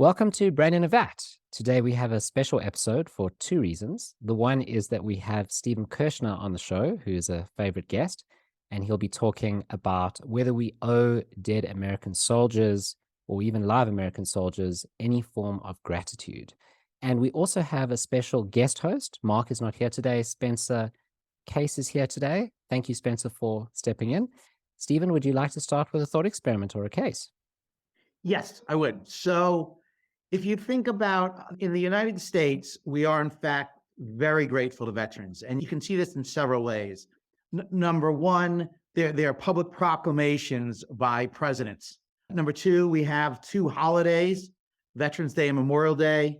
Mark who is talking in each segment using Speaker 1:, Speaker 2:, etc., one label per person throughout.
Speaker 1: Welcome to Brain in a Vat. Today we have a special episode for two reasons. The one is that we have Stephen Kershnar on the show, who is a favorite guest, and he'll be talking about whether we owe dead American soldiers or even live American soldiers any form of gratitude. And we also have a special guest host. Mark is not here today. Spencer Case is here today. Thank you, Spencer, for stepping in. Stephen, would you like to start with a thought experiment or a case?
Speaker 2: Yes, I would. So if you think about in the United States, we are in fact very grateful to veterans. And you can see this in several ways. Number one, there are public proclamations by presidents. Number two, we have two holidays, Veterans Day and Memorial Day.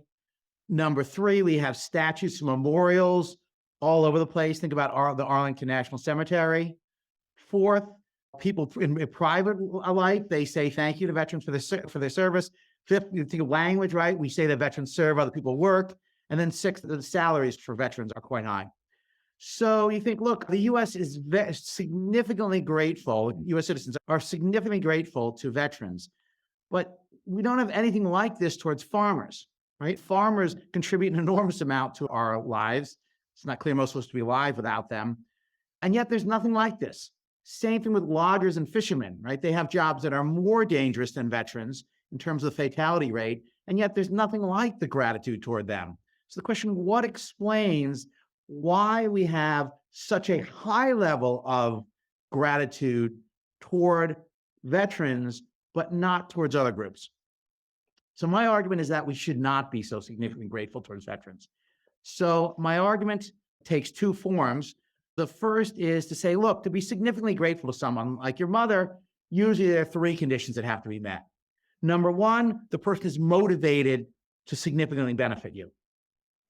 Speaker 2: Number three, we have statues and memorials all over the place. Think about the Arlington National Cemetery. Fourth, people in private life, they say thank you to veterans for their service. Fifth, you think of language, right? We say that veterans serve, other people work. And then sixth, the salaries for veterans are quite high. So you think, look, the U.S. is significantly grateful. U.S. citizens are significantly grateful to veterans, but we don't have anything like this towards farmers, right? Farmers contribute an enormous amount to our lives. It's not clear most supposed to be alive without them. And yet there's nothing like this. Same thing with loggers and fishermen, right? They have jobs that are more dangerous than veterans in terms of the fatality rate, and yet there's nothing like the gratitude toward them. So the question, what explains why we have such a high level of gratitude toward veterans, but not towards other groups? So my argument is that we should not be so significantly grateful towards veterans. So my argument takes two forms. The first is to say, look, to be significantly grateful to someone like your mother, usually there are three conditions that have to be met. Number one, the person is motivated to significantly benefit you.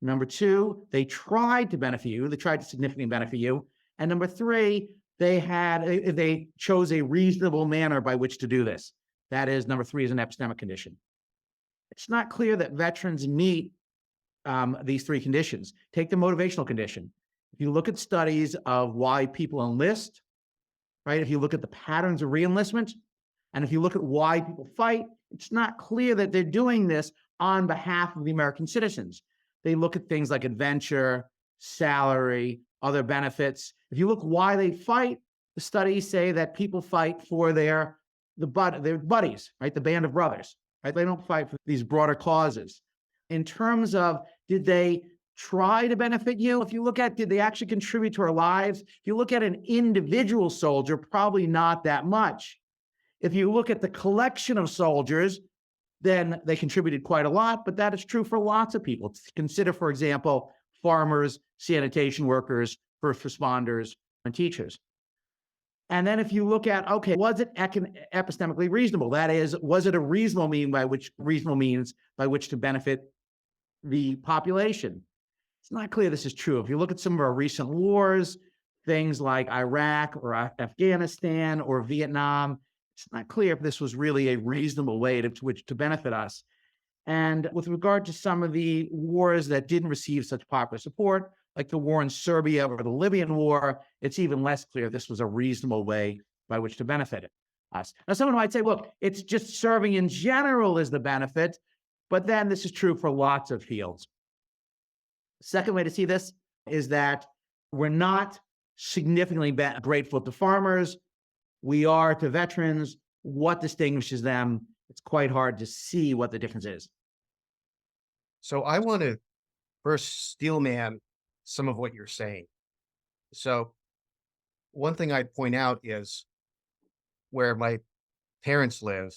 Speaker 2: Number two, they tried to benefit you. They tried to significantly benefit you. And number three, they chose a reasonable manner by which to do this. That is, number three is an epistemic condition. It's not clear that veterans meet these three conditions. Take the motivational condition. If you look at studies of why people enlist, right? If you look at the patterns of reenlistment, and if you look at why people fight, it's not clear that they're doing this on behalf of the American citizens. They look at things like adventure, salary, other benefits. If you look why they fight, the studies say that people fight for their buddies, right? The band of brothers, right? They don't fight for these broader causes. In terms of, did they try to benefit you? If you look at, did they actually contribute to our lives? If you look at an individual soldier, probably not that much. If you look at the collection of soldiers, then they contributed quite a lot, but that is true for lots of people. Consider, for example, farmers, sanitation workers, first responders, and teachers. And then if you look at, okay, was it epistemically reasonable? That is, was it a reasonable means by which to benefit the population? It's not clear this is true. If you look at some of our recent wars, things like Iraq or Afghanistan or Vietnam, it's not clear if this was really a reasonable way to which to benefit us. And with regard to some of the wars that didn't receive such popular support, like the war in Serbia or the Libyan war, it's even less clear this was a reasonable way by which to benefit us. Now, someone might say, look, it's just serving in general is the benefit, but then this is true for lots of fields. Second way to see this is that we're not significantly grateful to farmers. We are to veterans. What distinguishes them? It's quite hard to see what the difference is.
Speaker 3: So I want to first steelman some of what you're saying. So one thing I'd point out is where my parents live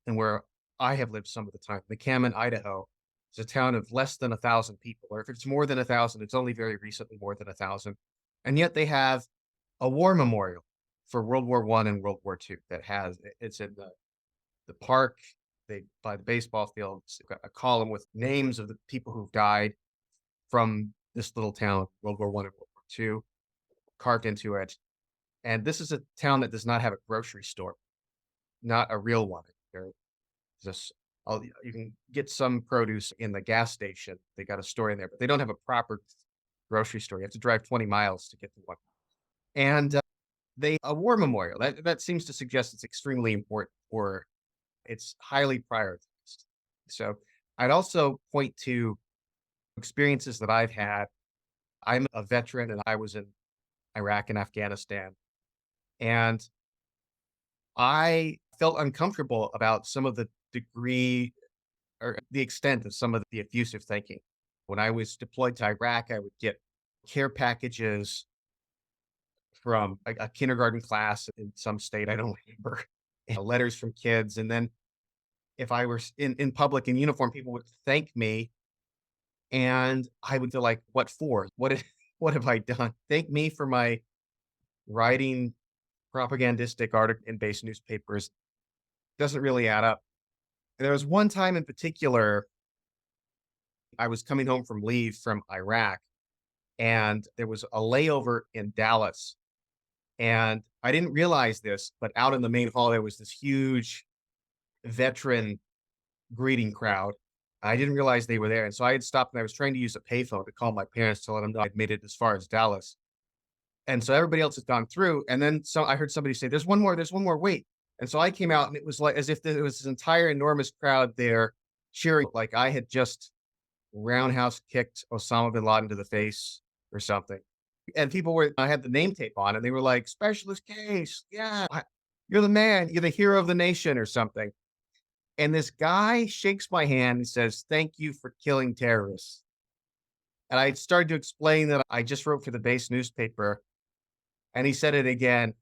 Speaker 3: and where I have lived some of the time, McCammon, Idaho, is a town of less than 1,000 people, or if it's more than 1,000, it's only very recently more than 1,000. And yet they have a war memorial for World War I and World War II it's in the park, by the baseball fields. They've got a column with names of the people who've died from this little town, World War I and World War II, carved into it. And this is a town that does not have a grocery store, not a real one. You can get some produce in the gas station. They got a store in there, but they don't have a proper grocery store. You have to drive 20 miles to get to one. And a war memorial, that seems to suggest it's extremely important, or it's highly prioritized. So I'd also point to experiences that I've had. I'm a veteran and I was in Iraq and Afghanistan. And I felt uncomfortable about some of the degree or the extent of some of the effusive thinking. When I was deployed to Iraq, I would get care packages from a kindergarten class in some state, I don't remember, and letters from kids. And then if I were in public in uniform, people would thank me and I would feel like, what for? What have I done? Thank me for my writing propagandistic article in base newspapers. Doesn't really add up. There was one time in particular, I was coming home from leave from Iraq, and there was a layover in Dallas. And I didn't realize this, but out in the main hall, there was this huge veteran greeting crowd. I didn't realize they were there. And so I had stopped and I was trying to use a payphone to call my parents to let them know I'd made it as far as Dallas. And so everybody else had gone through. And then I heard somebody say, there's one more, wait. And so I came out and it was like as if there was this entire enormous crowd there cheering, like I had just roundhouse kicked Osama bin Laden to the face or something. And I had the name tape on and they were like, Specialist Case. Yeah, you're the man. You're the hero of the nation or something. And this guy shakes my hand and says, thank you for killing terrorists. And I started to explain that I just wrote for the base newspaper. And he said it again.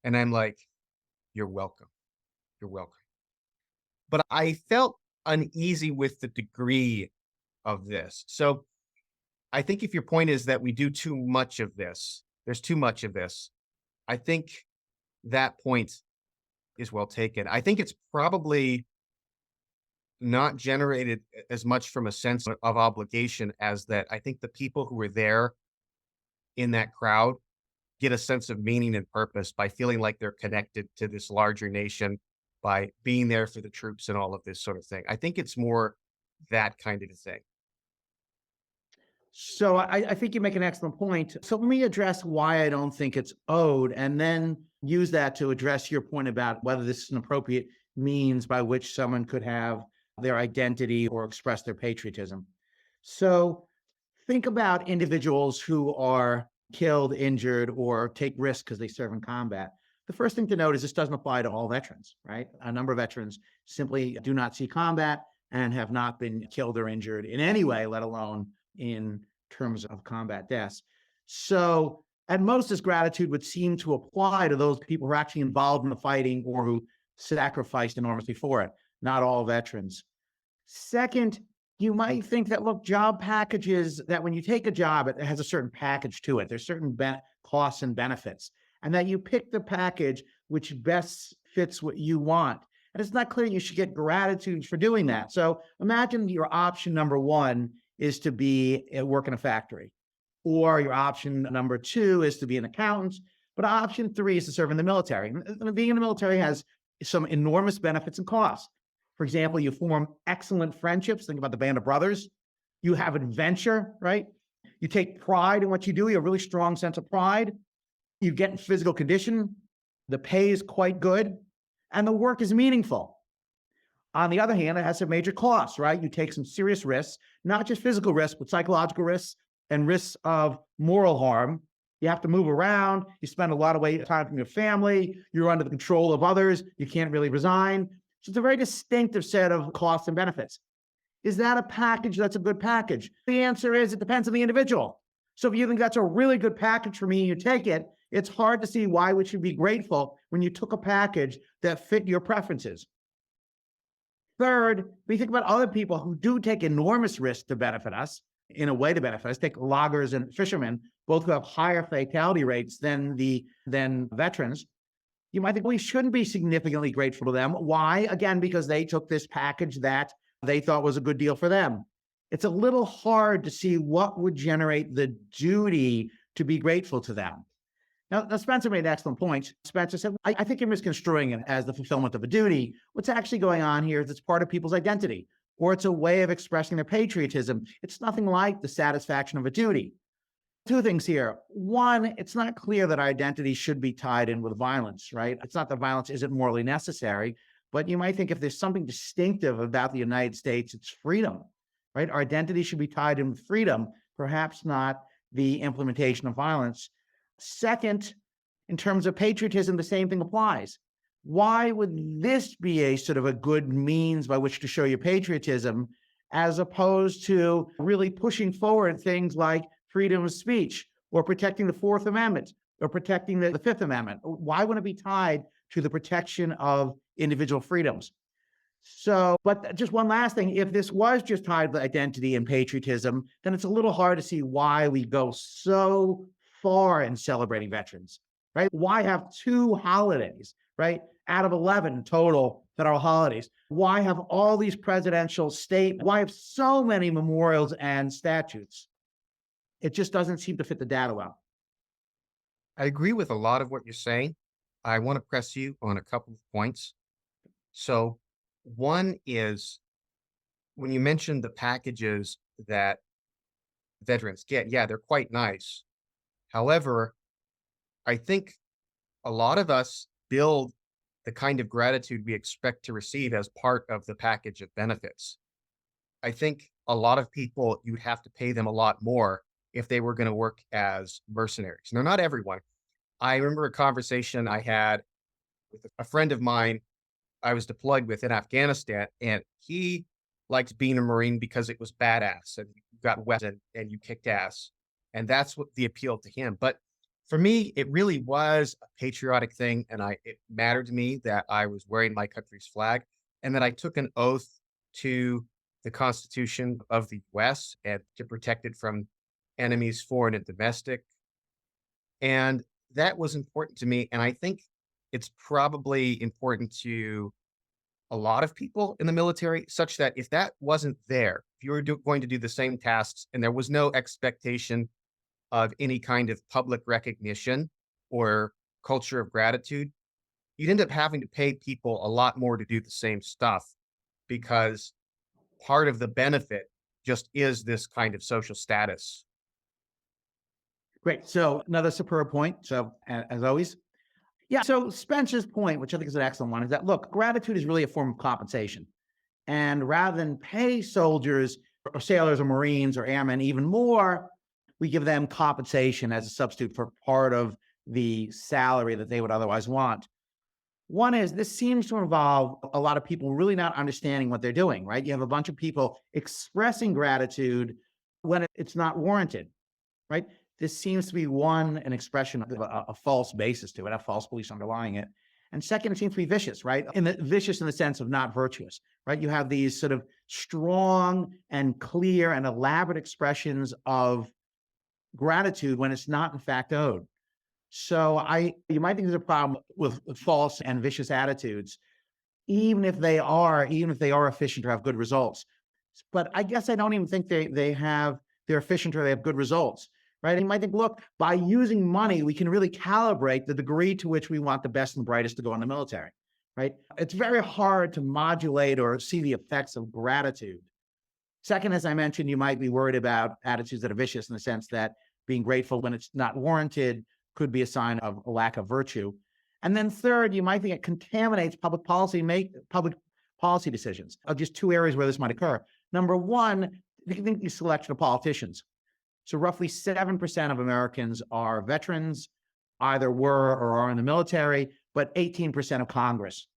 Speaker 3: And I'm like, you're welcome. You're welcome. But I felt uneasy with the degree of this. So I think if your point is that we do too much of this, there's too much of this, I think that point is well taken. I think it's probably not generated as much from a sense of obligation as that I think the people who were there in that crowd get a sense of meaning and purpose by feeling like they're connected to this larger nation, by being there for the troops and all of this sort of thing. I think it's more that kind of a thing.
Speaker 2: So I think you make an excellent point. So let me address why I don't think it's owed, and then use that to address your point about whether this is an appropriate means by which someone could have their identity or express their patriotism. So think about individuals who are killed, injured, or take risks because they serve in combat. The first thing to note is this doesn't apply to all veterans, right? A number of veterans simply do not see combat and have not been killed or injured in any way, let alone in terms of combat deaths. So at most, this gratitude would seem to apply to those people who are actually involved in the fighting or who sacrificed enormously for it, not all veterans. Second, you might think that, look, job packages, that when you take a job, it has a certain package to it. There's certain costs and benefits, and that you pick the package which best fits what you want. And it's not clear you should get gratitude for doing that. So imagine your option number one is to work in a factory, or your option number two is to be an accountant, but option three is to serve in the military. And being in the military has some enormous benefits and costs. For example, you form excellent friendships. Think about the band of brothers. You have adventure, right? You take pride in what you do. You have a really strong sense of pride. You get in physical condition. The pay is quite good, and the work is meaningful. On the other hand, it has some major costs, right? You take some serious risks, not just physical risks, but psychological risks and risks of moral harm. You have to move around. You spend a lot of time from your family. You're under the control of others. You can't really resign. So it's a very distinctive set of costs and benefits. Is that a package that's a good package? The answer is it depends on the individual. So if you think that's a really good package for me and you take it, it's hard to see why we should be grateful when you took a package that fit your preferences. Third, we think about other people who do take enormous risks to benefit us, in a way to benefit us. Take loggers and fishermen, both who have higher fatality rates than veterans. You might think we shouldn't be significantly grateful to them. Why? Again, because they took this package that they thought was a good deal for them. It's a little hard to see what would generate the duty to be grateful to them. Now, Spencer made an excellent point. Spencer said, I think you're misconstruing it as the fulfillment of a duty. What's actually going on here is it's part of people's identity, or it's a way of expressing their patriotism. It's nothing like the satisfaction of a duty. Two things here. One, it's not clear that our identity should be tied in with violence, right? It's not that violence isn't morally necessary, But you might think if there's something distinctive about the United States, it's freedom, right? Our identity should be tied in with freedom, perhaps not the implementation of violence. Second, in terms of patriotism, the same thing applies. Why would this be a sort of a good means by which to show your patriotism, as opposed to really pushing forward things like freedom of speech or protecting the Fourth Amendment or protecting the Fifth Amendment? Why wouldn't it be tied to the protection of individual freedoms? So, but just one last thing, if this was just tied to identity and patriotism, then it's a little hard to see why we go so far in celebrating veterans, right? Why have 2 holidays, right? Out of 11 total federal holidays. Why have all these presidential state? Why have so many memorials and statutes? It just doesn't seem to fit the data well.
Speaker 3: I agree with a lot of what you're saying. I want to press you on a couple of points. So, one is when you mentioned the packages that veterans get, yeah, they're quite nice. However, I think a lot of us build the kind of gratitude we expect to receive as part of the package of benefits. I think a lot of people, you'd have to pay them a lot more if they were going to work as mercenaries. Now, not everyone. I remember a conversation I had with a friend of mine I was deployed with in Afghanistan, and he liked being a Marine because it was badass and you got weapons and you kicked ass. And that's what the appeal to him. But for me, it really was a patriotic thing. And it mattered to me that I was wearing my country's flag and that I took an oath to the Constitution of the US and to protect it from enemies, foreign and domestic. And that was important to me. And I think it's probably important to a lot of people in the military, such that if that wasn't there, if you were going to do the same tasks and there was no expectation of any kind of public recognition or culture of gratitude, you'd end up having to pay people a lot more to do the same stuff because part of the benefit just is this kind of social status.
Speaker 2: Great. So another superb point. So as always, yeah. So Spencer's point, which I think is an excellent one, is that look, gratitude is really a form of compensation. And rather than pay soldiers or sailors or Marines or airmen even more, we give them compensation as a substitute for part of the salary that they would otherwise want. One is this seems to involve a lot of people really not understanding what they're doing, right? You have a bunch of people expressing gratitude when it's not warranted, right? This seems to be an expression of a false basis to it, a false belief underlying it. And second, it seems to be vicious, right? Vicious in the sense of not virtuous, right? You have these sort of strong and clear and elaborate expressions of gratitude when it's not in fact owed. So you might think there's a problem with false and vicious attitudes, even if they are efficient or have good results. But I guess I don't even think they're efficient or they have good results. Right? And you might think, look, by using money, we can really calibrate the degree to which we want the best and brightest to go in the military, right? It's very hard to modulate or see the effects of gratitude. Second, as I mentioned, you might be worried about attitudes that are vicious in the sense that being grateful when it's not warranted could be a sign of a lack of virtue. And then third, you might think it contaminates public policy decisions. Just 2 areas where this might occur. Number one, you think the selection of politicians. So roughly 7% of Americans are veterans, either were or are in the military, but 18% of Congress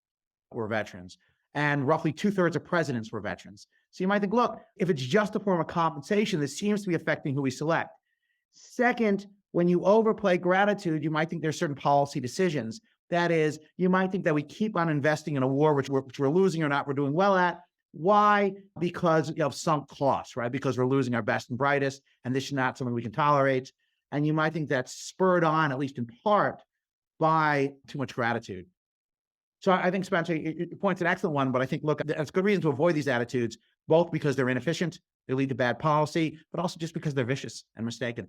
Speaker 2: were veterans. And roughly 2/3 of presidents were veterans. So you might think, look, if it's just a form of compensation, this seems to be affecting who we select. Second, when you overplay gratitude, you might think there's certain policy decisions. That is, you might think that we keep on investing in a war which we're losing or not we're doing well at. Why? Because of sunk costs, right? Because we're losing our best and brightest, and this is not something we can tolerate. And you might think that's spurred on, at least in part, by too much gratitude. So I think, Spencer, your point's an excellent one, but I think, look, there's good reason to avoid these attitudes, both because they're inefficient, they lead to bad policy, but also just because they're vicious and mistaken.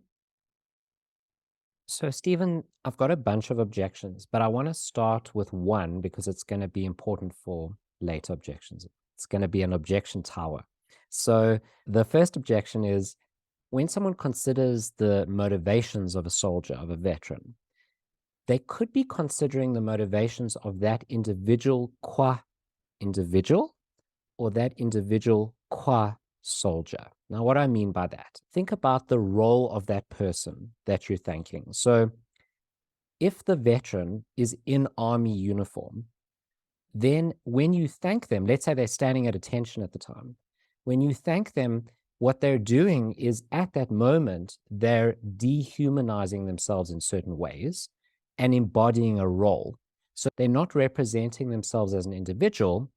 Speaker 1: So, Stephen, I've got a bunch of objections, but I want to start with one because it's going to be important for later objections. It's going to be an objection tower. So, the first objection is when someone considers the motivations of a soldier, of a veteran, they could be considering the motivations of that individual qua individual or that individual qua soldier. Now, what I mean by that, think about the role of that person that you're thanking. So if the veteran is in army uniform, then when you thank them, let's say they're standing at attention at the time, when you thank them, what they're doing is at that moment, they're dehumanizing themselves in certain ways and embodying a role. So they're not representing themselves as an individual.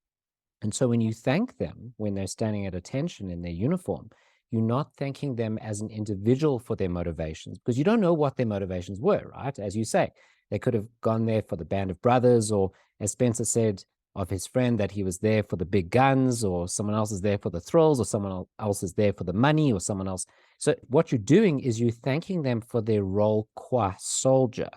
Speaker 1: And so when you thank them, when they're standing at attention in their uniform, you're not thanking them as an individual for their motivations because you don't know what their motivations were, right? As you say, they could have gone there for the band of brothers, or as Spencer said of his friend, that he was there for the big guns, or someone else is there for the thrills, or someone else is there for the money, or someone else. So what you're doing is you're thanking them for their role qua soldier.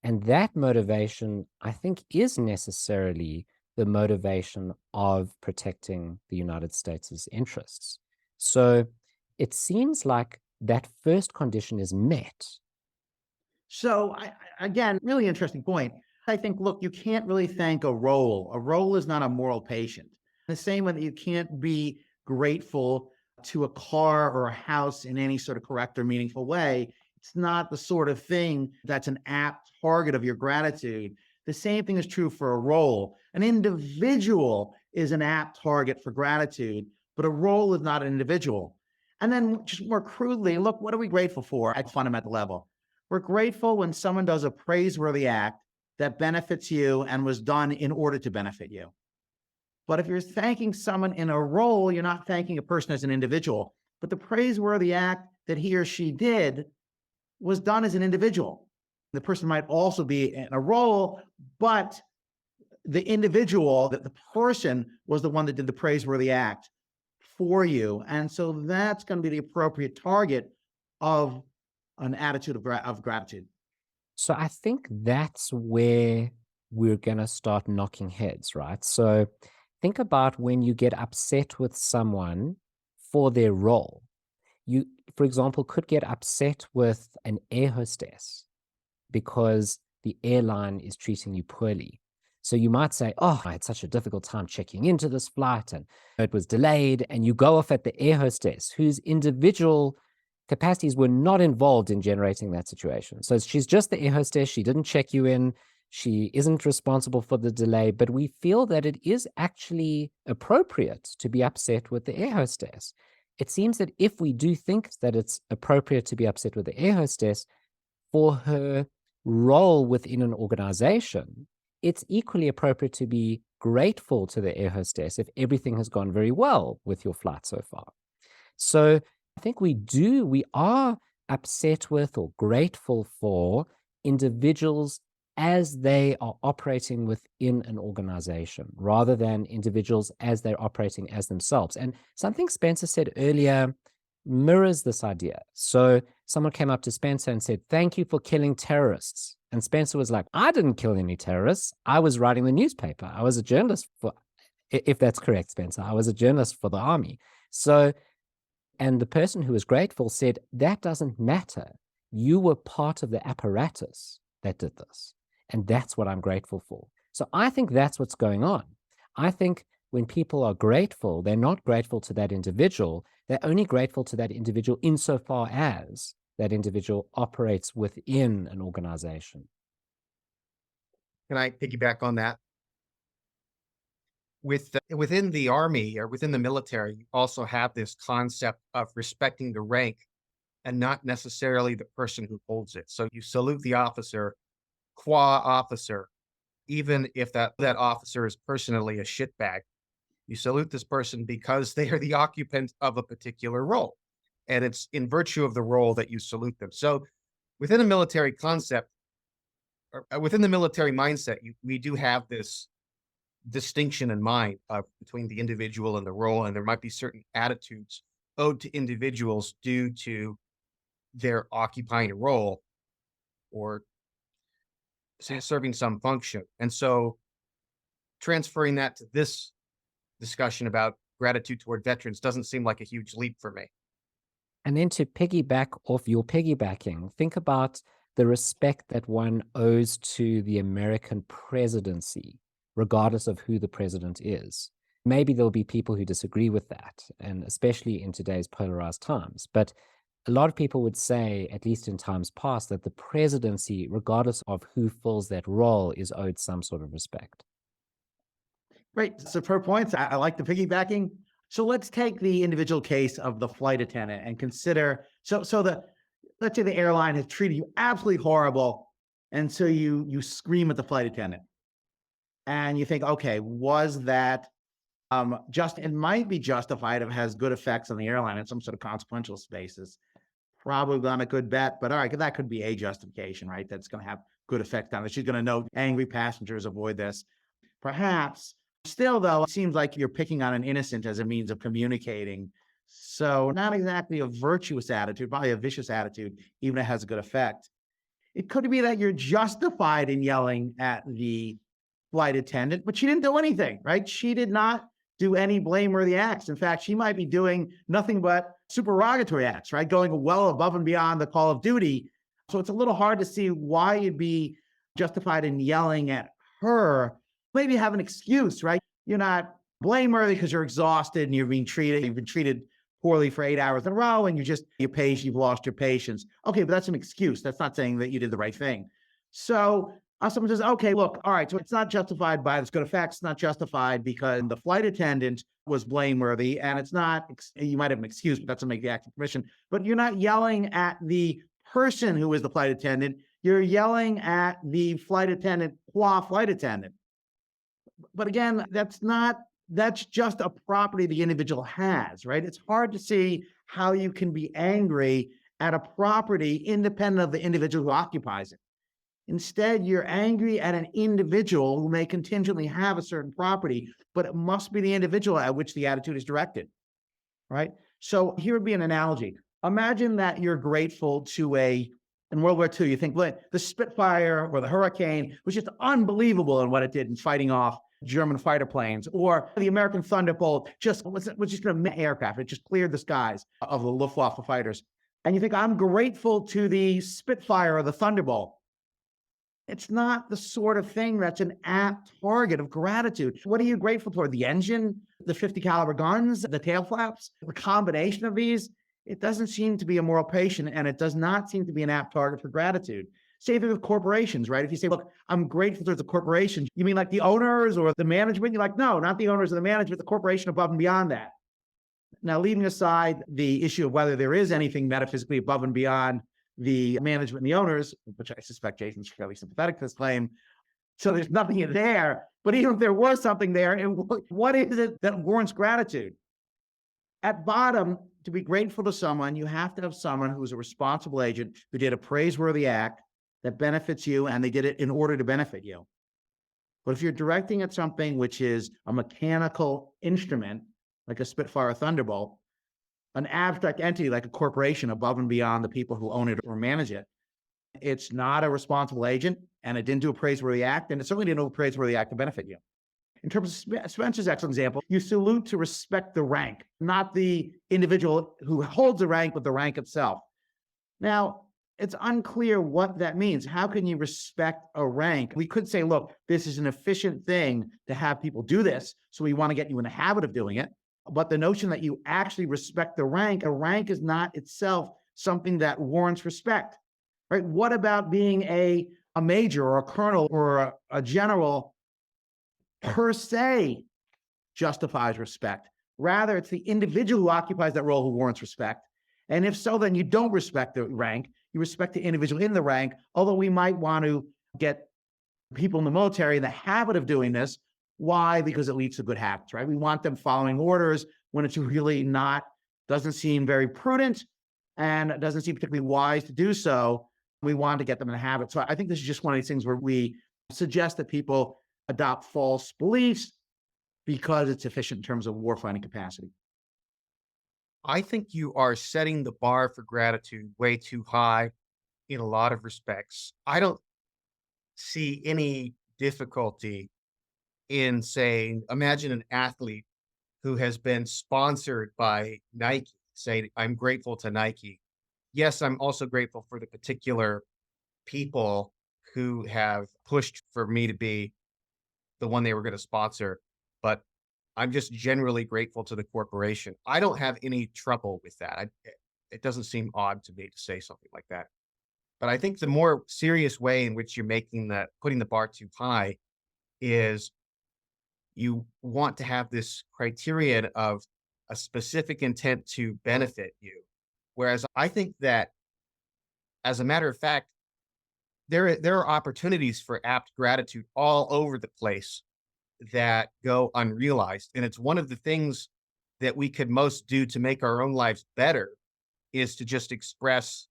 Speaker 1: And that motivation, I think, is necessarily the motivation of protecting the United States' interests. So it seems like that first condition is met.
Speaker 2: So again, really interesting point. I think, look, you can't really thank a role. A role is not a moral patient. The same way that you can't be grateful to a car or a house in any sort of correct or meaningful way. It's not the sort of thing that's an apt target of your gratitude. The same thing is true for a role. An individual is an apt target for gratitude, but a role is not an individual. And then just more crudely, look, what are we grateful for at fundamental level? We're grateful when someone does a praiseworthy act that benefits you and was done in order to benefit you. But if you're thanking someone in a role, you're not thanking a person as an individual. But the praiseworthy act that he or she did was done as an individual. The person might also be in a role, but the individual, that the person was the one that did the praiseworthy act for you. And so that's going to be the appropriate target of an attitude of gratitude.
Speaker 1: So I think that's where we're going to start knocking heads, right? So think about when you get upset with someone for their role. You, for example, could get upset with an air hostess because the airline is treating you poorly. So you might say, oh, I had such a difficult time checking into this flight and it was delayed. And you go off at the air hostess whose individual capacities were not involved in generating that situation. So she's just the air hostess. She didn't check you in. She isn't responsible for the delay, but we feel that it is actually appropriate to be upset with the air hostess. It seems that if we do think that it's appropriate to be upset with the air hostess for her role within an organization, it's equally appropriate to be grateful to the air hostess if everything has gone very well with your flight so far. So I think we are upset with or grateful for individuals as they are operating within an organization rather than individuals as they're operating as themselves. And something Spencer said earlier mirrors this idea. So someone came up to Spencer and said, "Thank you for killing terrorists." And Spencer was like, "I didn't kill any terrorists. I was writing the newspaper. I was a journalist for," if that's correct, Spencer, "I was a journalist for the army." So, and the person who was grateful said, "That doesn't matter. You were part of the apparatus that did this. And that's what I'm grateful for." So I think that's what's going on. I think when people are grateful, they're not grateful to that individual. They're only grateful to that individual insofar as that individual operates within an organization.
Speaker 3: Can I piggyback on that? Within the army or within the military, you also have this concept of respecting the rank and not necessarily the person who holds it. So you salute the officer qua officer, even if that officer is personally a shitbag. You salute this person because they are the occupant of a particular role. And it's in virtue of the role that you salute them. So within a military concept, or within the military mindset, we do have this distinction in mind between the individual and the role. And there might be certain attitudes owed to individuals due to their occupying a role or serving some function. And so transferring that to this discussion about gratitude toward veterans doesn't seem like a huge leap for me.
Speaker 1: And then to piggyback off your piggybacking, think about the respect that one owes to the American presidency, regardless of who the president is. Maybe there'll be people who disagree with that, and especially in today's polarized times. But a lot of people would say, at least in times past, that the presidency, regardless of who fills that role, is owed some sort of respect.
Speaker 2: Great. Superb points. I like the piggybacking. So let's take the individual case of the flight attendant and consider, let's say the airline has treated you absolutely horrible. And so you scream at the flight attendant and you think, okay, was that it might be justified if it has good effects on the airline in some sort of consequential spaces. Probably not a good bet, but all right, that could be a justification, right? That's going to have good effect on it. She's going to know angry passengers avoid this. Perhaps. Still, though, it seems like you're picking on an innocent as a means of communicating. So not exactly a virtuous attitude, probably a vicious attitude, even if it has a good effect. It could be that you're justified in yelling at the flight attendant, but she didn't do anything, right? She did not do any blameworthy acts. In fact, she might be doing nothing but supererogatory acts, right? Going well above and beyond the call of duty. So it's a little hard to see why you'd be justified in yelling at her. Maybe have an excuse, right? You're not blameworthy because you're exhausted and you've been treated poorly for 8 hours in a row and you've lost your patience. Okay, but that's an excuse. That's not saying that you did the right thing. So someone says, okay, look, all right, so it's not justified by this good effects. It's not justified because the flight attendant was blameworthy, and it's not, you might have an excuse, but that doesn't make the act of permission. But you're not yelling at the person who is the flight attendant. You're yelling at the flight attendant, qua flight attendant. But again, that's just a property the individual has, right? It's hard to see how you can be angry at a property independent of the individual who occupies it. Instead, you're angry at an individual who may contingently have a certain property, but it must be the individual at which the attitude is directed, right? So here would be an analogy. Imagine that you're grateful to in World War II, you think, well, the Spitfire or the Hurricane was just unbelievable in what it did in fighting off German fighter planes, or the American Thunderbolt was just an aircraft. It just cleared the skies of the Luftwaffe fighters. And you think, I'm grateful to the Spitfire or the Thunderbolt. It's not the sort of thing that's an apt target of gratitude. What are you grateful for? The engine, the 50 caliber guns, the tail flaps, the combination of these? It doesn't seem to be a moral patient, and it does not seem to be an apt target for gratitude. Same thing with corporations, right? If you say, look, I'm grateful to the corporation, you mean like the owners or the management? You're like, no, not the owners or the management, the corporation above and beyond that. Now, leaving aside the issue of whether there is anything metaphysically above and beyond the management and the owners, which I suspect Jason's fairly sympathetic to this claim, so there's nothing in there. But even if there was something there, and what is it that warrants gratitude? At bottom, to be grateful to someone, you have to have someone who's a responsible agent who did a praiseworthy act that benefits you, and they did it in order to benefit you. But if you're directing at something which is a mechanical instrument, like a Spitfire or Thunderbolt, an abstract entity like a corporation above and beyond the people who own it or manage it, it's not a responsible agent, and it didn't do a praiseworthy act, and it certainly didn't do a praiseworthy act to benefit you. In terms of Spencer's excellent example, you salute to respect the rank, not the individual who holds the rank, but the rank itself. Now, it's unclear what that means. How can you respect a rank? We could say, look, this is an efficient thing to have people do this, so we want to get you in the habit of doing it. But the notion that you actually respect a rank is not itself something that warrants respect, right? What about being a major or a colonel or a general per se justifies respect? Rather, it's the individual who occupies that role who warrants respect. And if so, then you don't respect the rank. You respect the individual in the rank, although we might want to get people in the military in the habit of doing this. Why? Because it leads to good habits, right? We want them following orders when it's really doesn't seem very prudent, and it doesn't seem particularly wise to do so. We want to get them in a habit. So I think this is just one of these things where we suggest that people adopt false beliefs because it's efficient in terms of warfighting capacity.
Speaker 3: I think you are setting the bar for gratitude way too high in a lot of respects. I don't see any difficulty in saying, imagine an athlete who has been sponsored by Nike, say, I'm grateful to Nike. Yes, I'm also grateful for the particular people who have pushed for me to be the one they were going to sponsor, but I'm just generally grateful to the corporation. I don't have any trouble with that. It doesn't seem odd to me to say something like that. But I think the more serious way in which you're putting the bar too high is you want to have this criterion of a specific intent to benefit you. Whereas I think that, as a matter of fact, there are opportunities for apt gratitude all over the place that go unrealized. And it's one of the things that we could most do to make our own lives better is to just express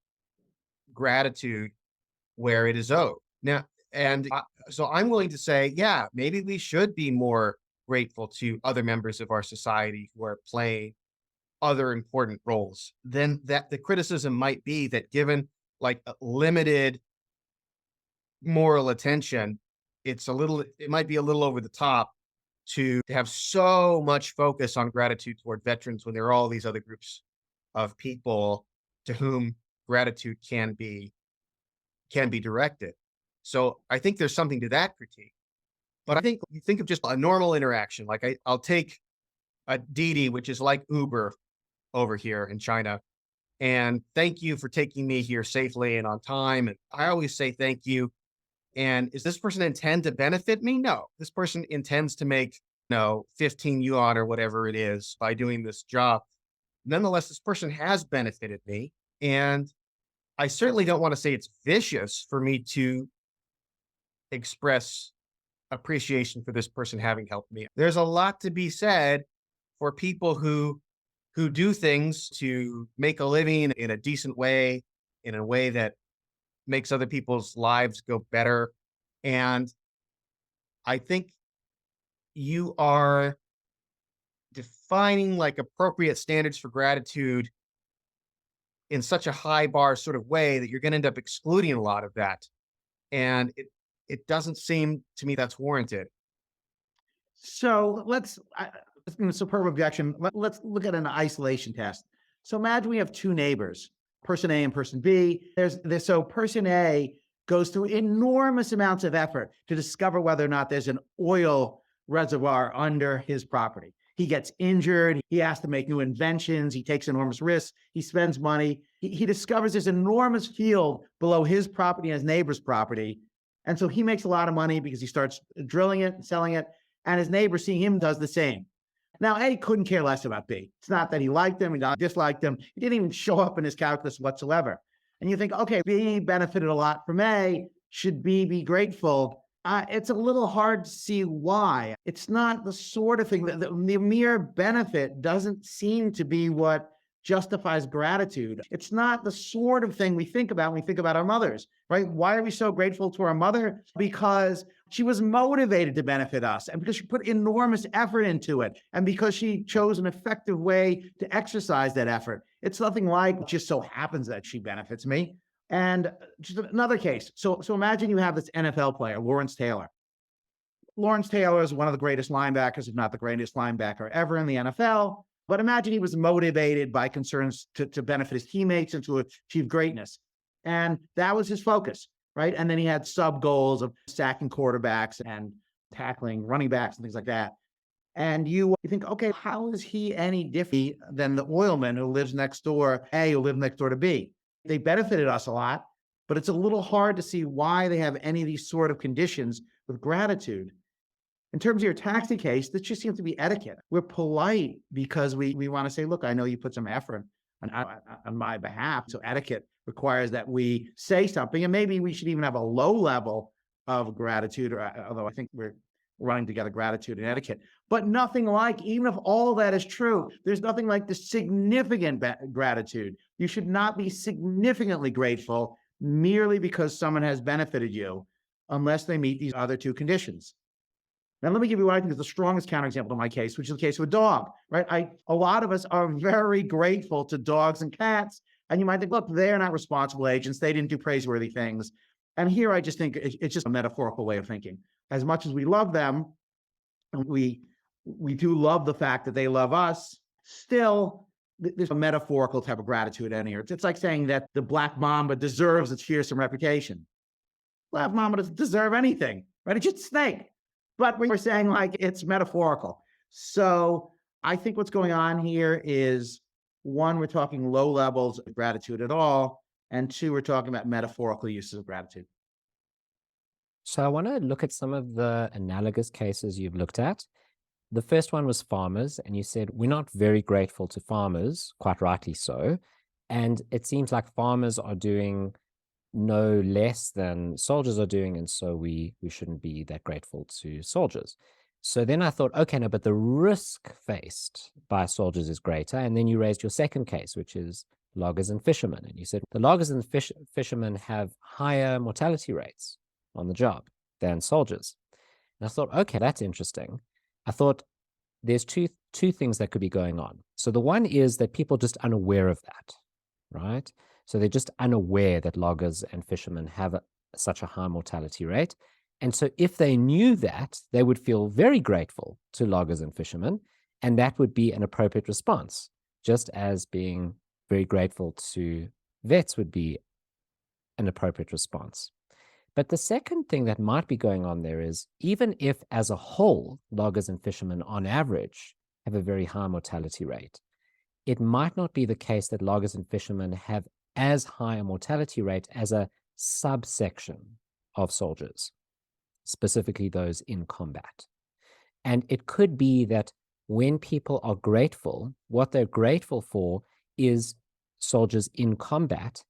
Speaker 3: gratitude where it is owed. Now, so I'm willing to say, yeah, maybe we should be more grateful to other members of our society who are playing other important roles. Then that the criticism might be that given like a limited moral attention, it might be a little over the top to have so much focus on gratitude toward veterans when there are all these other groups of people to whom gratitude can be directed. So I think there's something to that critique. But I think you think of just a normal interaction. Like I'll take a Didi, which is like Uber over here in China. And thank you for taking me here safely and on time. And I always say thank you. And is this person intend to benefit me? No, this person intends to make, 15 yuan or whatever it is by doing this job. Nonetheless, this person has benefited me. And I certainly don't want to say it's vicious for me to express appreciation for this person having helped me. There's a lot to be said for people who do things to make a living in a decent way, in a way that makes other people's lives go better. And I think you are defining like appropriate standards for gratitude in such a high bar sort of way that you're going to end up excluding a lot of that. And it doesn't seem to me that's warranted.
Speaker 2: So in a superb objection, let's look at an isolation test. So imagine we have two neighbors, person A and person B. So person A goes through enormous amounts of effort to discover whether or not there's an oil reservoir under his property. He gets injured. He has to make new inventions. He takes enormous risks. He spends money. He discovers this enormous field below his property and his neighbor's property. And so he makes a lot of money because he starts drilling it and selling it. And his neighbor, seeing him, does the same. Now, A couldn't care less about B. It's not that he liked him, he disliked him. He didn't even show up in his calculus whatsoever. And you think, okay, B benefited a lot from A. Should B be grateful? It's a little hard to see why. It's not the sort of thing that the mere benefit doesn't seem to be what justifies gratitude. It's not the sort of thing we think about when we think about our mothers, right? Why are we so grateful to our mother? Because she was motivated to benefit us, and because she put enormous effort into it, and because she chose an effective way to exercise that effort. It's nothing like just so happens that she benefits me. And just another case. So imagine you have this NFL player, Lawrence Taylor. Lawrence Taylor is one of the greatest linebackers, if not the greatest linebacker ever in the NFL. But imagine he was motivated by concerns to benefit his teammates and to achieve greatness. And that was his focus, right? And then he had sub goals of sacking quarterbacks and tackling running backs and things like that. And you think, okay, how is he any different than the oilman who lives next door, A, who lives next door to B? They benefited us a lot, but it's a little hard to see why they have any of these sort of conditions with gratitude. In terms of your taxi case, this just seems to be etiquette. We're polite because we want to say, look, I know you put some effort on my behalf. So etiquette requires that we say something, and maybe we should even have a low level of gratitude, although I think we're running together gratitude and etiquette. But nothing like, even if all of that is true, there's nothing like the significant gratitude. You should not be significantly grateful merely because someone has benefited you, unless they meet these other two conditions. Now, let me give you what I think is the strongest counterexample in my case, which is the case of a dog, right? A lot of us are very grateful to dogs and cats. And you might think, look, they're not responsible agents. They didn't do praiseworthy things. And here I just think it's just a metaphorical way of thinking. As much as we love them, we do love the fact that they love us, still, there's a metaphorical type of gratitude in here. It's like saying that the black mamba deserves its fearsome reputation. Black mamba doesn't deserve anything, right? It's just a snake. but we're saying like it's metaphorical. So I think what's going on here is one, we're talking low levels of gratitude at all. And two, we're talking about metaphorical uses of gratitude.
Speaker 1: So I want to look at some of the analogous cases you've looked at. The first one was farmers, and you said we're not very grateful to farmers, quite rightly so. And it seems like farmers are doing no less than soldiers are doing, and so we shouldn't be that grateful to soldiers. So then I thought, okay, no, but the risk faced by soldiers is greater. And then you raised your second case, which is loggers and fishermen. And you said the loggers and fishermen have higher mortality rates on the job than soldiers. And I thought, okay, that's interesting. I thought there's two things that could be going on. So the one is that people are just unaware of that, right? So they're just unaware that loggers and fishermen have such a high mortality rate. And so if they knew that, they would feel very grateful to loggers and fishermen, and that would be an appropriate response, just as being very grateful to vets would be an appropriate response. But the second thing that might be going on there is, even if as a whole, loggers and fishermen on average have a very high mortality rate, it might not be the case that loggers and fishermen have as high a mortality rate as a subsection of soldiers, specifically those in combat. And it could be that when people are grateful, what they're grateful for is soldiers in combat,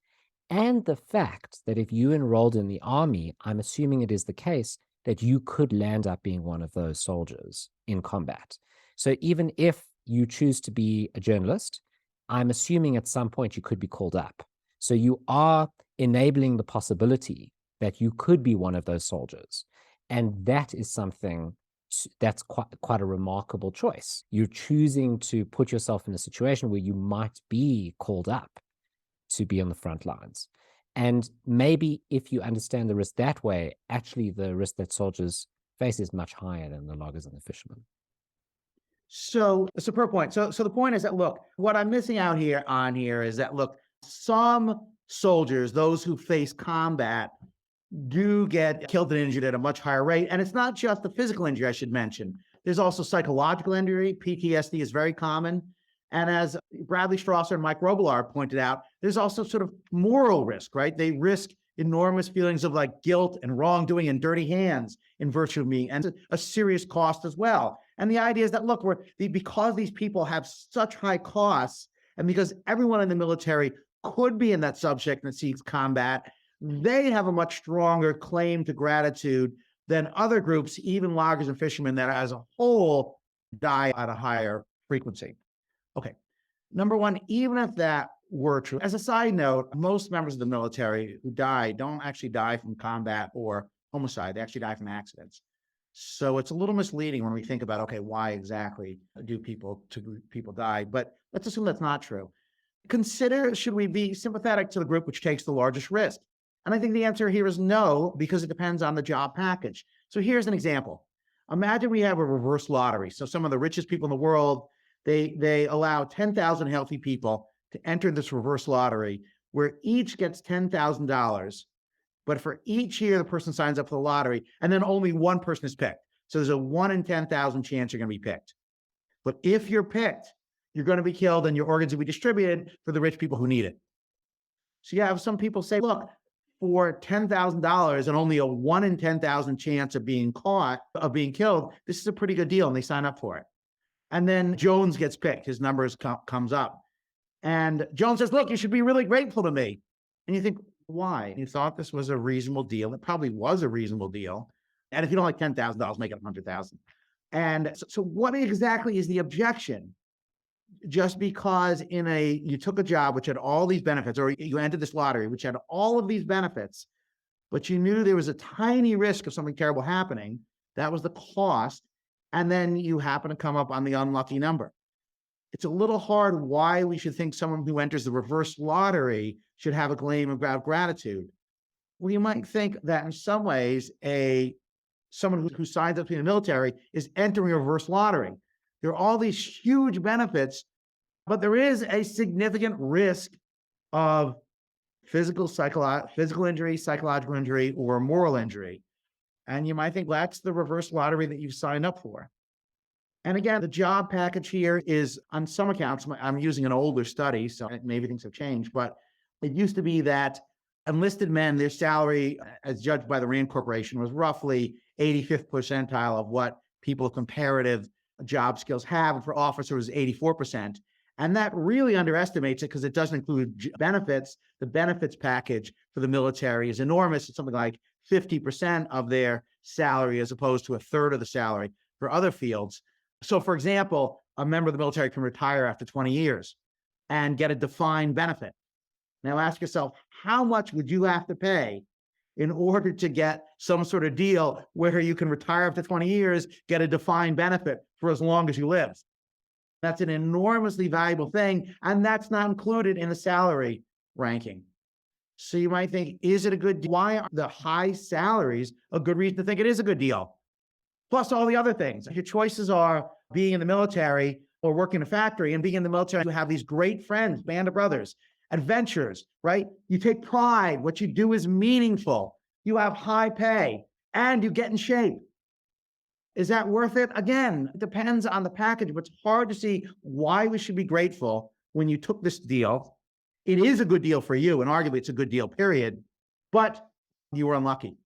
Speaker 1: and the fact that if you enrolled in the army, I'm assuming it is the case that you could land up being one of those soldiers in combat. So even if you choose to be a journalist, I'm assuming at some point you could be called up. So you are enabling the possibility that you could be one of those soldiers. And that is something that's quite a remarkable choice. You're choosing to put yourself in a situation where you might be called up to be on the front lines. And maybe if you understand the risk that way, actually the risk that soldiers face is much higher than the loggers and the fishermen.
Speaker 2: So it's a per point. So the point is that, look, what I'm missing out here is that, look, some soldiers, those who face combat, do get killed and injured at a much higher rate. And it's not just the physical injury, I should mention. There's also psychological injury. PTSD is very common. And as Bradley Strasser and Mike Robillard pointed out, there's also sort of moral risk, right? They risk enormous feelings of like guilt and wrongdoing and dirty hands in virtue of me, and a serious cost as well. And the idea is that, look, because these people have such high costs, and because everyone in the military could be in that subject that seeks combat, they have a much stronger claim to gratitude than other groups, even loggers and fishermen that as a whole die at a higher frequency. Okay, number one, even if that were true, as a side note, most members of the military who die don't actually die from combat or homicide. They actually die from accidents. So it's a little misleading when we think about, okay, why exactly do people die? But let's assume that's not true. Consider, should we be sympathetic to the group which takes the largest risk? And I think the answer here is no, because it depends on the job package. So here's an example. Imagine we have a reverse lottery. So some of the richest people in the world, they allow 10,000 healthy people to enter this reverse lottery where each gets $10,000. But for each year, the person signs up for the lottery, and then only one person is picked. So there's a 1 in 10,000 chance you're going to be picked. But if you're picked, you're going to be killed and your organs will be distributed for the rich people who need it. So you have some people say, look, for $10,000 and only a 1 in 10,000 chance of being killed, this is a pretty good deal, and they sign up for it. And then Jones gets picked. His numbers comes up. And Jones says, look, you should be really grateful to me. And you think, why? You thought this was a reasonable deal. It probably was a reasonable deal. And if you don't like $10,000, make it $100,000. And so what exactly is the objection? Just because you took a job which had all these benefits, or you entered this lottery which had all of these benefits, but you knew there was a tiny risk of something terrible happening, that was the cost, and then you happen to come up on the unlucky number. It's a little hard why we should think someone who enters the reverse lottery should have a claim about gratitude. Well, you might think that in some ways, someone who signs up to be in the military is entering a reverse lottery. There are all these huge benefits, but there is a significant risk of physical injury, psychological injury, or moral injury. And you might think, well, that's the reverse lottery that you've signed up for. And again, the job package here is on some accounts, I'm using an older study, so maybe things have changed, but it used to be that enlisted men, their salary, as judged by the RAND Corporation, was roughly 85th percentile of what people of comparative job skills have. And for officers, 84%. And that really underestimates it because it doesn't include benefits. The benefits package for the military is enormous. It's something like 50% of their salary as opposed to a third of the salary for other fields. So, for example, a member of the military can retire after 20 years and get a defined benefit. Now ask yourself, how much would you have to pay in order to get some sort of deal where you can retire after 20 years, get a defined benefit for as long as you live? That's an enormously valuable thing, and that's not included in the salary ranking. So you might think, is it a good deal? Why are the high salaries a good reason to think it is a good deal? Plus all the other things. Your choices are being in the military or working in a factory. And being in the military, you have these great friends, band of brothers, adventures, right? You take pride. What you do is meaningful. You have high pay and you get in shape. Is that worth it? Again, it depends on the package, but it's hard to see why we should be grateful when you took this deal. It is a good deal for you, and arguably it's a good deal, period, but you were unlucky.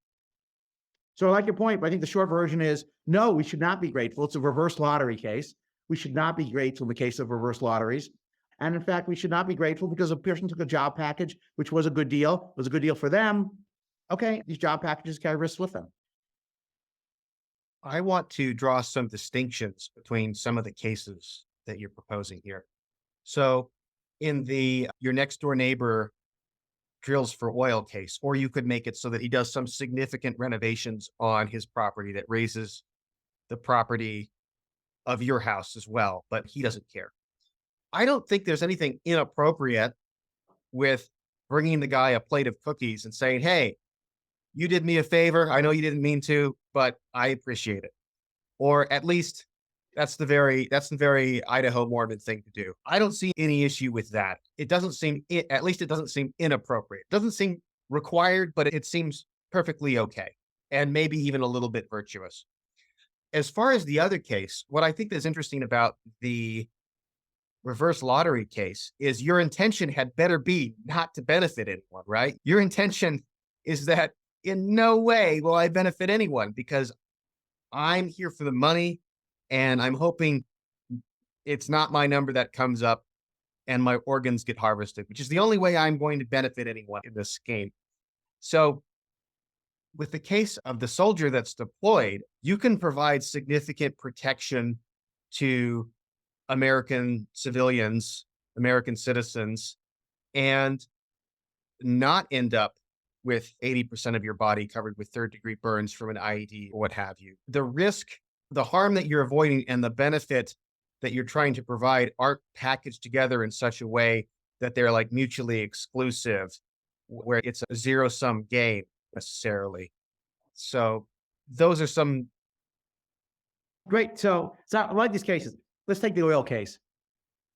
Speaker 2: So I like your point, but I think the short version is, no, we should not be grateful. It's a reverse lottery case. We should not be grateful in the case of reverse lotteries. And in fact, we should not be grateful because a person took a job package, which was a good deal, was a good deal for them. Okay, these job packages carry risks with them.
Speaker 3: I want to draw some distinctions between some of the cases that you're proposing here. So in the your next door neighbor drills for oil case, or you could make it so that he does some significant renovations on his property that raises the property of your house as well, but he doesn't care. I don't think there's anything inappropriate with bringing the guy a plate of cookies and saying, hey, you did me a favor. I know you didn't mean to, but I appreciate it. Or at least that's the very Idaho Mormon thing to do. I don't see any issue with that. It doesn't seem, at least it doesn't seem inappropriate. It doesn't seem required, but it seems perfectly okay. And maybe even a little bit virtuous. As far as the other case, what I think is interesting about the reverse lottery case is your intention had better be not to benefit anyone, right? Your intention is that in no way will I benefit anyone because I'm here for the money and I'm hoping it's not my number that comes up and my organs get harvested, which is the only way I'm going to benefit anyone in this game. So with the case of the soldier that's deployed, you can provide significant protection to American civilians, American citizens, and not end up with 80% of your body covered with third-degree burns from an IED or what have you. The risk, the harm that you're avoiding, and the benefit that you're trying to provide aren't packaged together in such a way that they're like mutually exclusive, where it's a zero-sum game necessarily. So those are some.
Speaker 2: Great. So I like these cases. Let's take the oil case.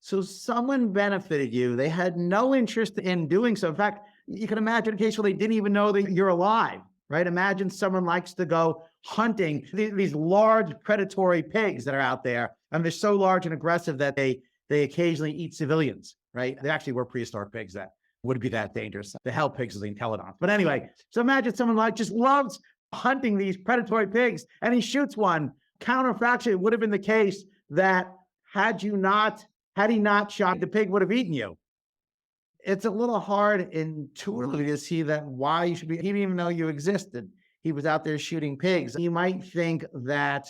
Speaker 2: So someone benefited you. They had no interest in doing so. In fact, you can imagine a case where they didn't even know that you're alive, right? Imagine someone likes to go hunting these large predatory pigs that are out there, and they're so large and aggressive that they occasionally eat civilians, right? They actually were prehistoric pigs that would be that dangerous. The hell pigs is the intelligence. But anyway, so imagine someone like just loves hunting these predatory pigs, and he shoots one. Counterfactually, it would have been the case that had he not shot, the pig would have eaten you. It's a little hard intuitively to see that why you should be, he didn't even know you existed. He was out there shooting pigs. You might think that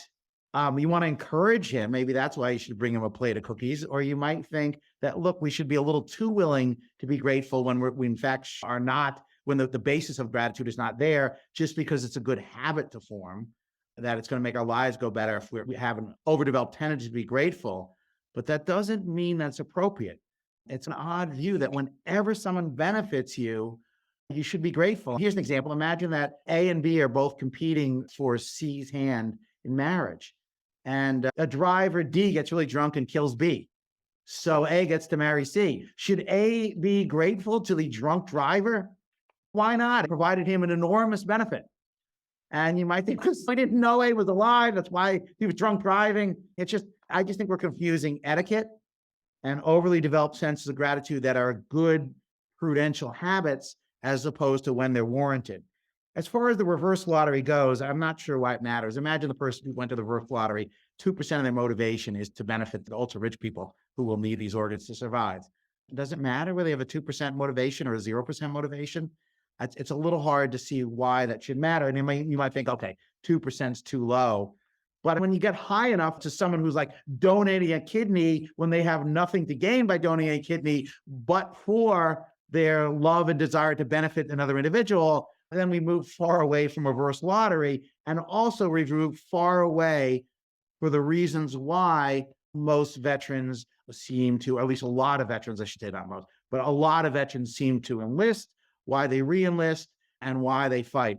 Speaker 2: you want to encourage him. Maybe that's why you should bring him a plate of cookies. Or you might think that, look, we should be a little too willing to be grateful when we in fact are not, when the basis of gratitude is not there, just because it's a good habit to form, that it's going to make our lives go better if we have an overdeveloped tendency to be grateful. But that doesn't mean that's appropriate. It's an odd view that whenever someone benefits you, you should be grateful. Here's an example. Imagine that A and B are both competing for C's hand in marriage. And a driver, D, gets really drunk and kills B. So A gets to marry C. Should A be grateful to the drunk driver? Why not? It provided him an enormous benefit. And you might think, because I didn't know he was alive, that's why he was drunk driving. I just think we're confusing etiquette and overly developed senses of gratitude that are good prudential habits as opposed to when they're warranted. As far as the reverse lottery goes, I'm not sure why it matters. Imagine the person who went to the reverse lottery, 2% of their motivation is to benefit the ultra rich people who will need these organs to survive. It doesn't matter whether they have a 2% motivation or a 0% motivation. It's a little hard to see why that should matter. And you might think, okay, 2% is too low. But when you get high enough to someone who's like donating a kidney when they have nothing to gain by donating a kidney, but for their love and desire to benefit another individual, then we move far away from reverse lottery. And also we move far away for the reasons why most veterans seem to, or at least a lot of veterans, I should say not most, but a lot of veterans seem to enlist, why they re-enlist, and why they fight.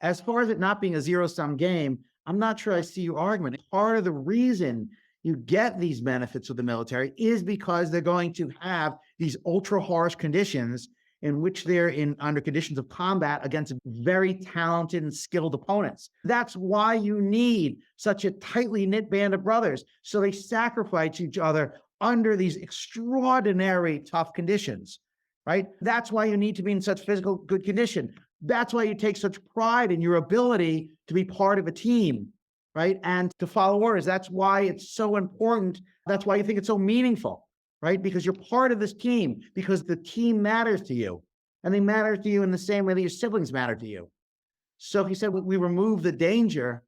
Speaker 2: As far as it not being a zero-sum game, I'm not sure I see your argument. Part of the reason you get these benefits with the military is because they're going to have these ultra harsh conditions in which they're under conditions of combat against very talented and skilled opponents. That's why you need such a tightly knit band of brothers. So they sacrifice each other under these extraordinary tough conditions, right? That's why you need to be in such physical good condition. That's why you take such pride in your ability to be part of a team, right? And to follow orders. That's why it's so important. That's why you think it's so meaningful, right? Because you're part of this team, because the team matters to you. And they matter to you in the same way that your siblings matter to you. So he said, we remove the danger.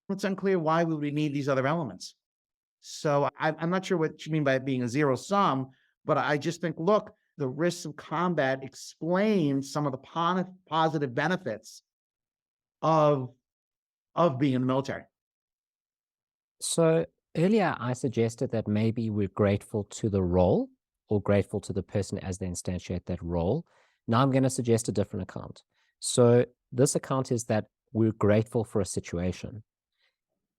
Speaker 2: It's unclear why we would need these other elements. So I'm not sure what you mean by it being a zero sum, but I just think, look, the risks of combat explain some of the positive benefits of being in the military.
Speaker 1: So earlier I suggested that maybe we're grateful to the role or grateful to the person as they instantiate that role. Now I'm going to suggest a different account. So this account is that we're grateful for a situation.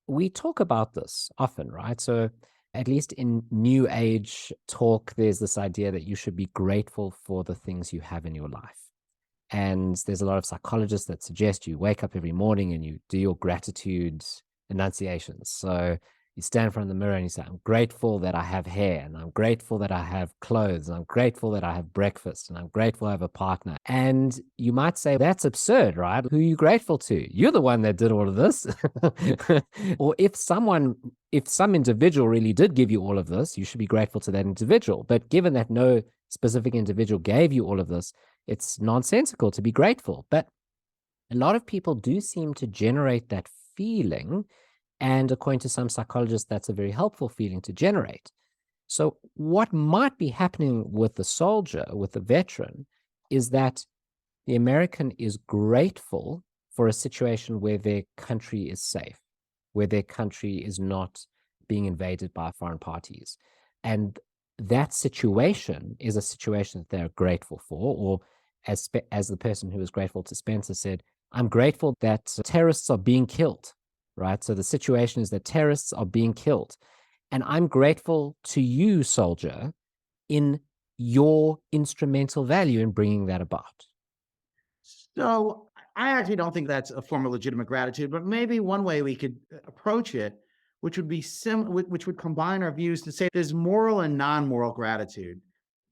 Speaker 1: We talk about this often, right? So at least in new age talk, there's this idea that you should be grateful for the things you have in your life. And there's a lot of psychologists that suggest you wake up every morning and you do your gratitude enunciations. So you stand in front of the mirror and you say, I'm grateful that I have hair, and I'm grateful that I have clothes, and I'm grateful that I have breakfast, and I'm grateful I have a partner. And you might say, that's absurd, right? Who are you grateful to? You're the one that did all of this. Or if some individual really did give you all of this, you should be grateful to that individual. But given that no specific individual gave you all of this, it's nonsensical to be grateful. But a lot of people do seem to generate that feeling. And according to some psychologists, that's a very helpful feeling to generate. So what might be happening with the soldier, with the veteran, is that the American is grateful for a situation where their country is safe, where their country is not being invaded by foreign parties. And that situation is a situation that they're grateful for, or as the person who was grateful to Spencer said, I'm grateful that terrorists are being killed. Right? So the situation is that terrorists are being killed. And I'm grateful to you, soldier, in your instrumental value in bringing that about.
Speaker 2: So I actually don't think that's a form of legitimate gratitude, but maybe one way we could approach it, which would be which would combine our views to say there's moral and non-moral gratitude.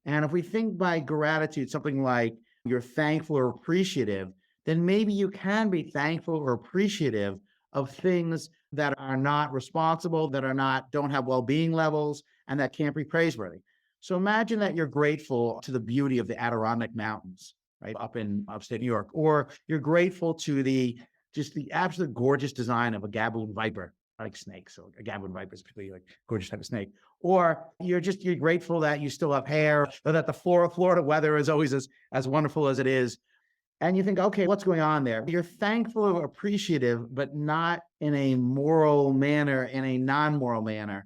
Speaker 2: And if we think by gratitude, something like you're thankful or appreciative, then maybe you can be thankful or appreciative of things that are not responsible, that don't have well-being levels, and that can't be praiseworthy. So imagine that you're grateful to the beauty of the Adirondack Mountains, right, up in upstate New York, or you're grateful to just the absolute gorgeous design of a gaboon viper. I like snakes, so a gaboon viper is particularly like gorgeous type of snake. Or you're grateful that you still have hair, or that the Florida weather is always as wonderful as it is. And you think, okay, what's going on there? You're thankful or appreciative, but not in a moral manner, in a non-moral manner.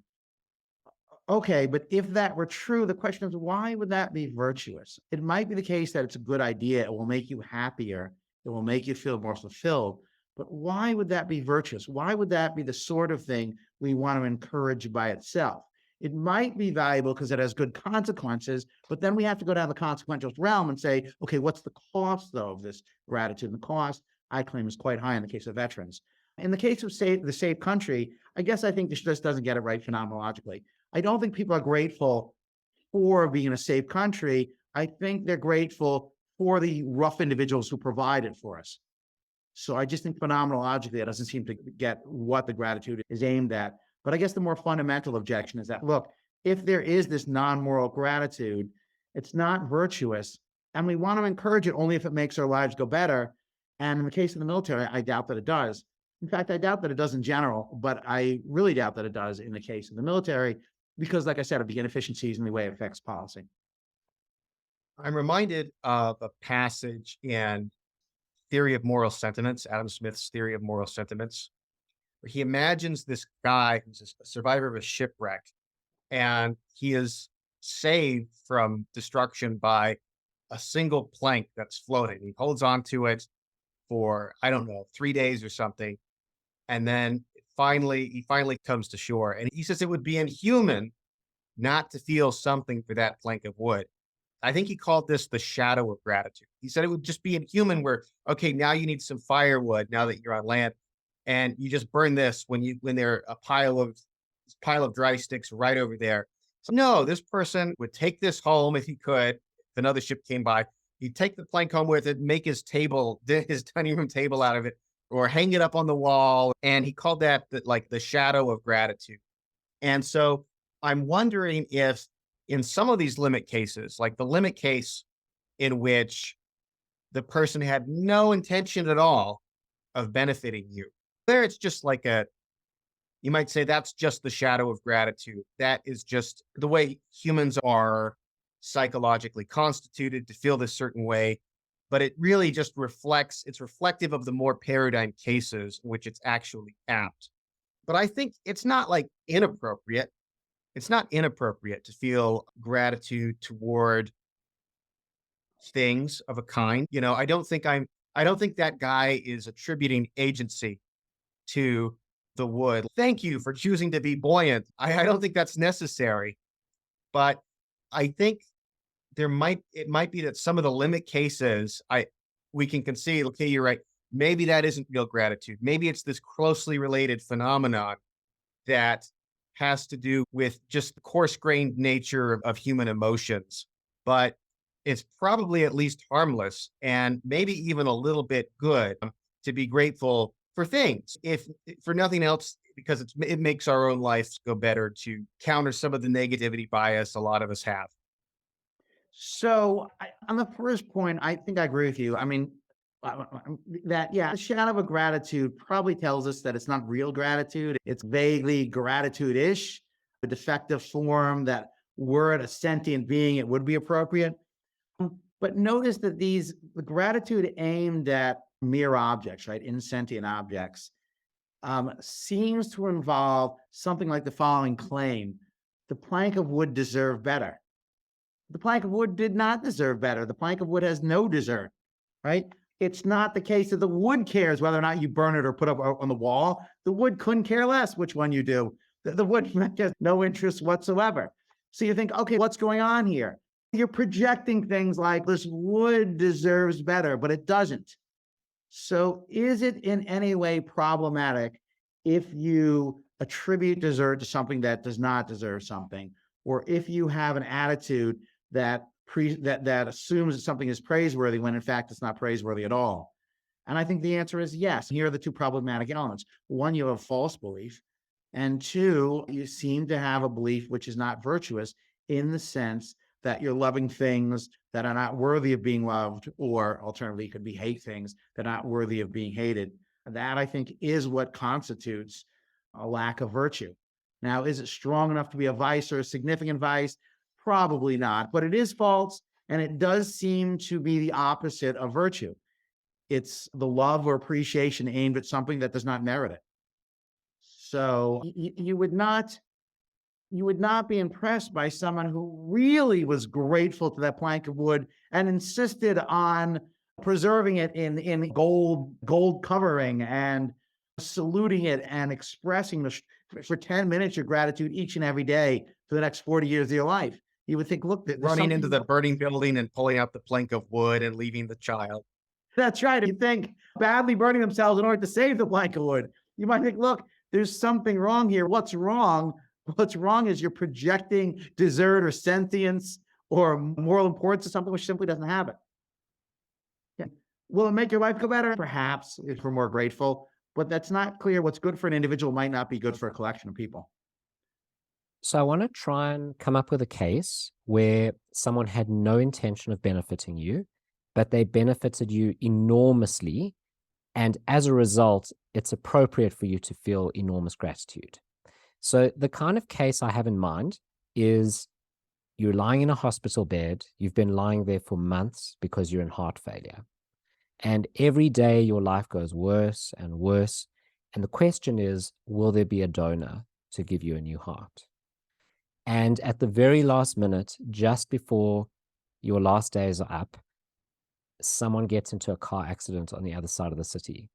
Speaker 2: Okay, but if that were true, the question is, why would that be virtuous? It might be the case that it's a good idea. It will make you happier. It will make you feel more fulfilled. But why would that be virtuous? Why would that be the sort of thing we want to encourage by itself? It might be valuable because it has good consequences, but then we have to go down the consequential realm and say, okay, what's the cost, though, of this gratitude? And the cost I claim is quite high in the case of veterans. In the case of the safe country, I guess I think this just doesn't get it right phenomenologically. I don't think people are grateful for being a safe country. I think they're grateful for the rough individuals who provide it for us. So I just think phenomenologically, it doesn't seem to get what the gratitude is aimed at. But I guess the more fundamental objection is that, look, if there is this non-moral gratitude, it's not virtuous, and we want to encourage it only if it makes our lives go better. And in the case of the military, I doubt that it does. In fact, I doubt that it does in general, but I really doubt that it does in the case of the military because, like I said, of the inefficiencies and the way it affects policy.
Speaker 3: I'm reminded of a passage in Theory of Moral Sentiments, Adam Smith's Theory of Moral Sentiments, where he imagines this guy who's a survivor of a shipwreck, and he is saved from destruction by a single plank that's floating. He holds on to it for, I don't know, 3 days or something. And then he finally comes to shore. And he says it would be inhuman not to feel something for that plank of wood. I think he called this the shadow of gratitude. He said it would just be inhuman where, okay, now you need some firewood now that you're on land, and you just burn this when there are a pile of dry sticks right over there. So no, this person would take this home if he could. If another ship came by, he'd take the plank home with it, make his dining room table out of it, or hang it up on the wall. And he called that like the shadow of gratitude. And so I'm wondering if in some of these limit cases, like the limit case in which the person had no intention at all of benefiting you, there it's just like you might say that's just the shadow of gratitude. That is just the way humans are psychologically constituted to feel this certain way. But it really just it's reflective of the more paradigm cases in which it's actually apt. But I think it's not like inappropriate. It's not inappropriate to feel gratitude toward things of a kind. I don't think that guy is attributing agency to the wood. Thank you for choosing to be buoyant. I don't think that's necessary. But I think it might be that some of the limit cases we can concede, okay, you're right. Maybe that isn't real gratitude. Maybe it's this closely related phenomenon that has to do with just the coarse-grained nature of human emotions. But it's probably at least harmless and maybe even a little bit good to be grateful for things, if for nothing else, because it makes our own lives go better to counter some of the negativity bias a lot of us have.
Speaker 2: So on the first point, I think I agree with you. I mean, the shadow of gratitude probably tells us that it's not real gratitude. It's vaguely gratitude-ish, a defective form that were it a sentient being, it would be appropriate. But notice that the gratitude aimed at mere objects, right, insentient objects, seems to involve something like the following claim: the plank of wood deserved better. The plank of wood did not deserve better. The plank of wood has no desert, right? It's not the case that the wood cares whether or not you burn it or put it up on the wall. The wood couldn't care less which one you do. The wood has no interest whatsoever. So you think, okay, what's going on here? You're projecting things like this wood deserves better, but it doesn't. So is it in any way problematic if you attribute desert to something that does not deserve something, or if you have an attitude that assumes that something is praiseworthy when in fact it's not praiseworthy at all? And I think the answer is yes. Here are the two problematic elements. One, you have a false belief. And two, you seem to have a belief which is not virtuous in the sense that you're loving things that are not worthy of being loved, or alternatively, it could be hate things that are not worthy of being hated. That, I think, is what constitutes a lack of virtue. Now, is it strong enough to be a vice or a significant vice? Probably not, but it is false, and it does seem to be the opposite of virtue. It's the love or appreciation aimed at something that does not merit it. So you would not be impressed by someone who really was grateful to that plank of wood and insisted on preserving it in gold covering and saluting it and expressing for 10 minutes your gratitude each and every day for the next 40 years of your life. You would think, look,
Speaker 3: running into the burning building and pulling out the plank of wood and leaving the child.
Speaker 2: That's right. You think badly burning themselves in order to save the plank of wood. You might think, look, there's something wrong here. What's wrong? What's wrong is you're projecting desert or sentience or moral importance to something which simply doesn't have it. Yeah. Will it make your life go better? Perhaps if we're more grateful, but that's not clear. What's good for an individual might not be good for a collection of people.
Speaker 1: So I want to try and come up with a case where someone had no intention of benefiting you, but they benefited you enormously. And as a result, it's appropriate for you to feel enormous gratitude. So the kind of case I have in mind is you're lying in a hospital bed. You've been lying there for months because you're in heart failure. And every day your life goes worse and worse. And the question is, will there be a donor to give you a new heart? And at the very last minute, just before your last days are up, someone gets into a car accident on the other side of the city.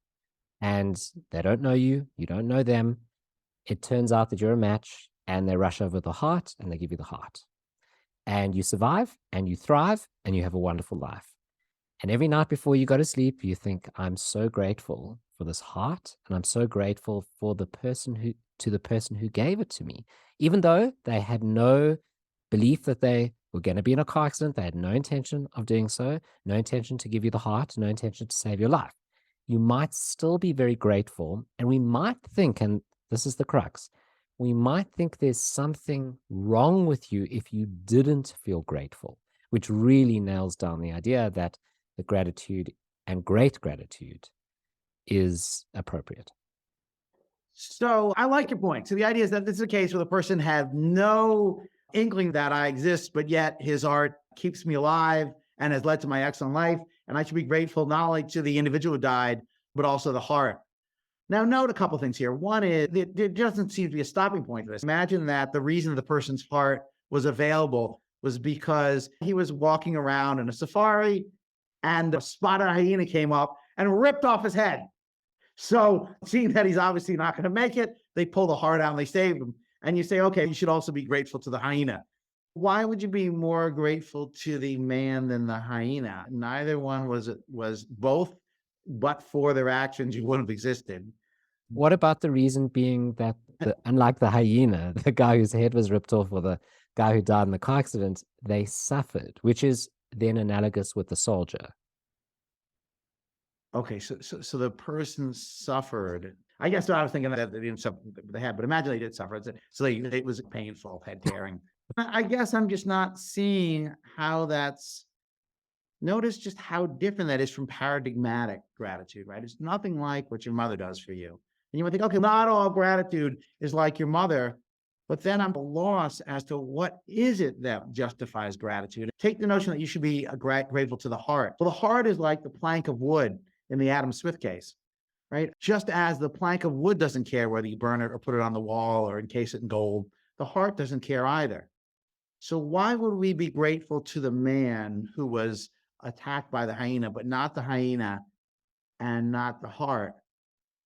Speaker 1: And they don't know you, you don't know them. It turns out that you're a match, and they rush over the heart and they give you the heart. And you survive and you thrive and you have a wonderful life. And every night before you go to sleep, you think, I'm so grateful for this heart, and I'm so grateful for the person who gave it to me. Even though they had no belief that they were going to be in a car accident, they had no intention of doing so, no intention to give you the heart, no intention to save your life. You might still be very grateful, and we might think, and this is the crux, we might think there's something wrong with you if you didn't feel grateful, which really nails down the idea that the gratitude and great gratitude is appropriate.
Speaker 2: So I like your point. So the idea is that this is a case where the person had no inkling that I exist, but yet his art keeps me alive and has led to my excellent life. And I should be grateful not only to the individual who died, but also the heart. Now, note a couple things here. One is there doesn't seem to be a stopping point to this. Imagine that the reason the person's heart was available was because he was walking around in a safari and a spotted hyena came up and ripped off his head. So seeing that he's obviously not going to make it, they pull the heart out and they save him. And you say, okay, you should also be grateful to the hyena. Why would you be more grateful to the man than the hyena? Neither one was both, but for their actions, you wouldn't have existed.
Speaker 1: What about the reason being that, unlike the hyena, the guy whose head was ripped off or the guy who died in the car accident, they suffered, which is then analogous with the soldier.
Speaker 2: Okay, so the person suffered. I guess I was thinking that they didn't suffer with the head, but imagine they did suffer. So it was painful, head tearing. I guess I'm just not seeing how that's. Notice just how different that is from paradigmatic gratitude, right? It's nothing like what your mother does for you. And you might think, okay, not all gratitude is like your mother, but then I'm lost as to what is it that justifies gratitude. Take the notion that you should be grateful to the heart. Well, the heart is like the plank of wood in the Adam Smith case, right? Just as the plank of wood doesn't care whether you burn it or put it on the wall or encase it in gold, the heart doesn't care either. So why would we be grateful to the man who was attacked by the hyena, but not the hyena and not the heart?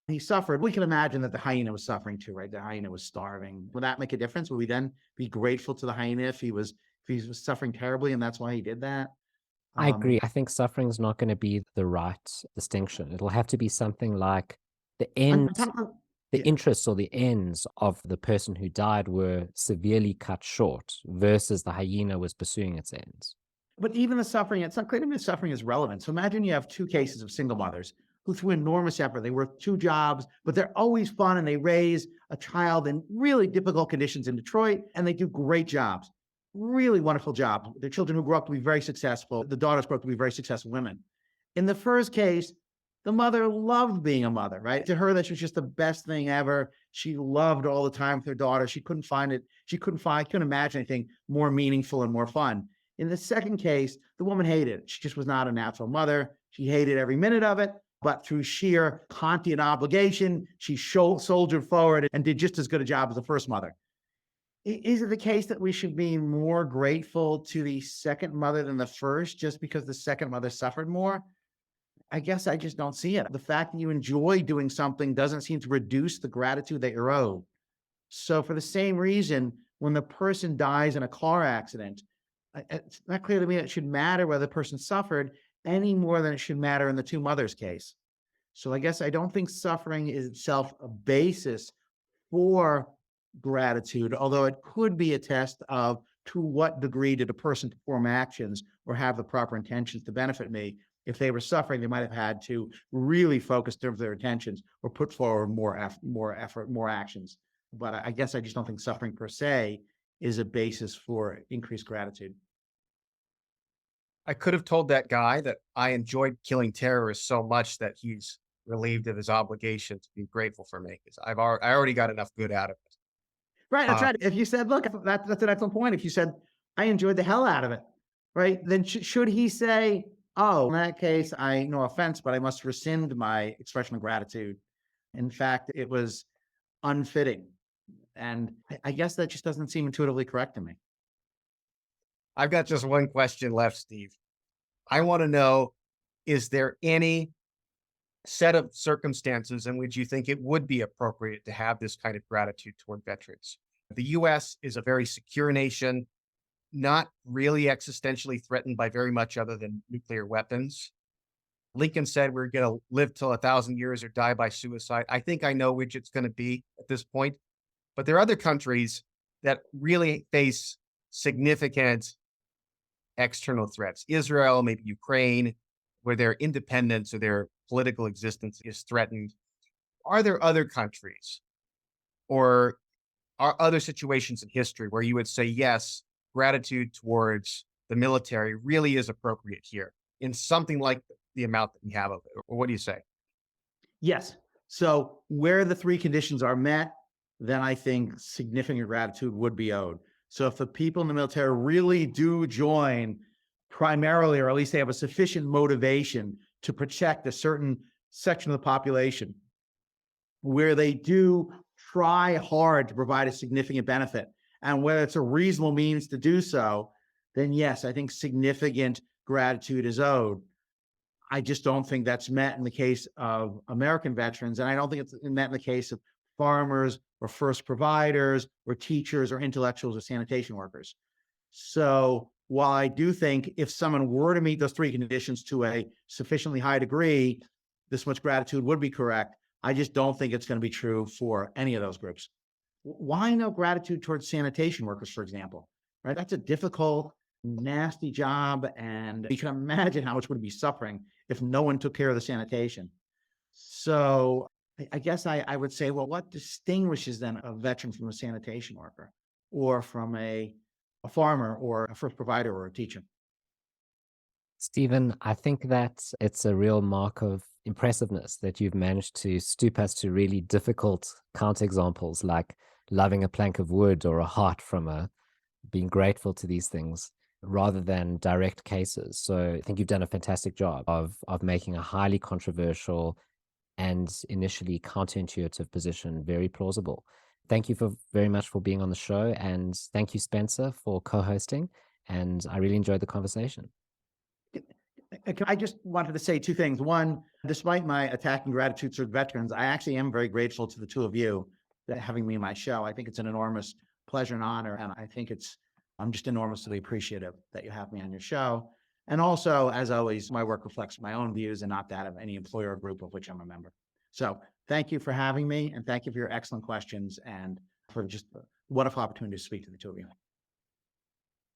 Speaker 2: He suffered. We can imagine that the hyena was suffering too, right? The hyena was starving. Would that make a difference? Would we then be grateful to the hyena if he was suffering terribly and that's why he did that?
Speaker 1: I agree. I think suffering is not going to be the right distinction. It'll have to be something like the
Speaker 2: On
Speaker 1: end,
Speaker 2: top of,
Speaker 1: the
Speaker 2: yeah.
Speaker 1: interests or the ends of the person who died were severely cut short versus the hyena was pursuing its ends.
Speaker 2: But even the suffering, it's not clear to me the suffering is relevant. So imagine you have two cases of single mothers who through enormous effort, they work two jobs, but they're always fun and they raise a child in really difficult conditions in Detroit and they do great jobs. Really wonderful job. Their children who grow up to be very successful. The daughters grow up to be very successful women. In the first case, the mother loved being a mother, right? To her, that was just the best thing ever. She loved all the time with her daughter. She couldn't imagine anything more meaningful and more fun. In the second case, the woman hated it. She just was not a natural mother. She hated every minute of it, but through sheer Kantian obligation, she soldiered forward and did just as good a job as the first mother. Is it the case that we should be more grateful to the second mother than the first just because the second mother suffered more? I guess I just don't see it. The fact that you enjoy doing something doesn't seem to reduce the gratitude that you're owed. So for the same reason, when the person dies in a car accident, it's not clear to me that it should matter whether the person suffered. any more than it should matter in the two mothers case. So I guess I don't think suffering is itself a basis for gratitude, although it could be a test of to what degree did a person perform actions or have the proper intentions to benefit me. If they were suffering, they might have had to really focus their intentions or put forward more effort, more actions. But I guess I just don't think suffering per se is a basis for increased gratitude.
Speaker 3: I could have told that guy that I enjoyed killing terrorists so much that he's relieved of his obligation to be grateful for me because I already got enough good out of it.
Speaker 2: Right, that's
Speaker 3: Uh,
Speaker 2: right. If you said, look, that's an excellent point. If you said, I enjoyed the hell out of it, right? Then should he say, oh, in that case, no offense, but I must rescind my expression of gratitude. In fact, it was unfitting. And I guess that just doesn't seem intuitively correct to me.
Speaker 3: I've got just one question left, Steve. I want to know, is there any set of circumstances in which you think it would be appropriate to have this kind of gratitude toward veterans? The US is a very secure nation, not really existentially threatened by very much other than nuclear weapons. Lincoln said we're going to live till 1,000 years or die by suicide. I think I know which it's going to be at this point. But there are other countries that really face significant external threats. Israel, maybe Ukraine, where their independence or their political existence is threatened. Are there other countries or are other situations in history where you would say, yes, gratitude towards the military really is appropriate here in something like the amount that we have of it? Or what do you say?
Speaker 2: Yes. So where the three conditions are met, then I think significant gratitude would be owed. So if the people in the military really do join primarily, or at least they have a sufficient motivation to protect a certain section of the population, where they do try hard to provide a significant benefit, and whether it's a reasonable means to do so, then yes, I think significant gratitude is owed. I just don't think that's met in the case of American veterans. And I don't think it's met in the case of farmers or first providers or teachers or intellectuals or sanitation workers. So while I do think if someone were to meet those three conditions to a sufficiently high degree, this much gratitude would be correct. I just don't think it's going to be true for any of those groups. Why no gratitude towards sanitation workers, for example? Right? That's a difficult, nasty job. And you can imagine how much would be suffering if no one took care of the sanitation. So I guess I would say, well, what distinguishes then a veteran from a sanitation worker or from a farmer or a first provider or a teacher?
Speaker 1: Stephen, I think that it's a real mark of impressiveness that you've managed to stoop us to really difficult counterexamples like loving a plank of wood or a heart from a being grateful to these things rather than direct cases. So I think you've done a fantastic job of making a highly controversial and initially counterintuitive position very plausible. Thank you for very much for being on the show, and thank you, Spencer, for co-hosting. And I really enjoyed the conversation.
Speaker 2: I just wanted to say two things. One, despite my attacking gratitude toward veterans, I actually am very grateful to the two of you that having me on my show. I think it's an enormous pleasure and honor. And I think I'm just enormously appreciative that you have me on your show. And also, as always, my work reflects my own views and not that of any employer or group of which I'm a member. So thank you for having me, and thank you for your excellent questions and for just a wonderful opportunity to speak to the two of you.